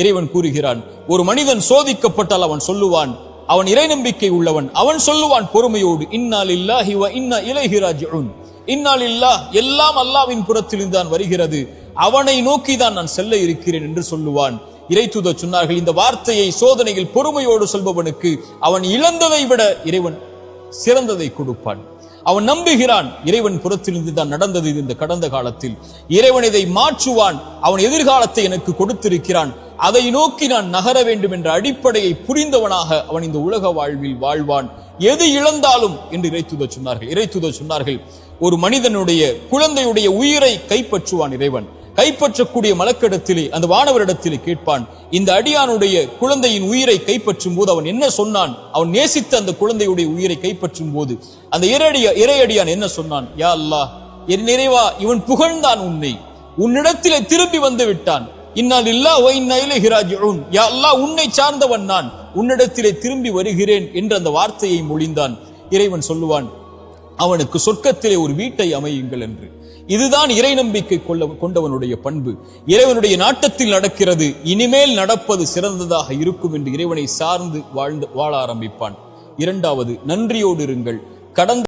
இறைவன் கூறுகிறான், ஒரு மனிதன் சோதிக்கப்பட்டால் அவன் சொல்லுவான், அவன் இறை நம்பிக்கை உள்ளவன், அவன் சொல்லுவான் பொறுமையோடு, இன்னா லில்லாஹி வ இன்னா இலைஹி ராஜிஊன், இன்னா லில்லாஹ், எல்லாம் அல்லாஹ்வின் புறத்திலிருந்து தான் வருகிறது, அவனை நோக்கி தான் நான் செல்ல இருக்கிறேன் என்று சொல்லுவான். இறை தூதர் சொன்னார்கள், இந்த வார்த்தையை சோதனையில் பொறுமையோடு சொல்பவனுக்கு அவன் இழந்ததை விட இறைவன் சிறந்ததை கொடுப்பான். அவன் நம்புகிறான், இறைவன் புறத்திலிருந்து தான் நடந்தது இந்த கடந்த காலத்தில், இறைவன் இதை மாற்றுவான், அவன் எதிர்காலத்தை எனக்கு கொடுத்திருக்கிறான், அதை நோக்கி நான் நகர வேண்டும் என்ற அடிப்படையை புரிந்தவனாக அவன் இந்த உலக வாழ்வில் வாழ்வான், எது இழந்தாலும் என்று இறைத்தூதர் சொன்னார்கள், ஒரு மனிதனுடைய குழந்தையுடைய உயிரை கைப்பற்றுவான் இறைவன். கைப்பற்றக்கூடிய மலக்கிடத்திலே அந்த வானவரிடத்திலே கேட்பான், இந்த அடியானுடைய குழந்தையின் உயிரை கைப்பற்றும் போது அவன் என்ன சொன்னான்? அவன் நேசித்த அந்த குழந்தையுடைய உயிரை கைப்பற்றும் போது அந்த இறையடியான் என்ன சொன்னான்? யா அல்லாஹ், என் நிறைவா, இவன் புகழ்ந்தான் உன்னை, உன்னிடத்திலே திரும்பி வந்து விட்டான், இன்னா லில்லாஹி வ இன்னா இலைஹி ராஜிஊன், யா அல்லாஹ், உன்னை சார்ந்தவன் நான், உன்னிடத்திலே திரும்பி வருகிறேன் என்ற அந்த வார்த்தையை மொழிந்தான். இறைவன் சொல்லுவான், அவனுக்கு சொர்க்கத்திலே ஒரு வீட்டை அமையுங்கள் என்று. இதுதான் இறை நம்பிக்கை கொண்டவனுடைய பண்பு. இறைவனுடைய நாட்டத்தில் நடக்கிறது, இனிமேல் நடப்பது சிறந்ததாக இருக்கும் என்று இறைவனை சார்ந்து வாழ ஆரம்பிப்பான். இரண்டாவது, நன்றியோடு இருங்கள். கடந்த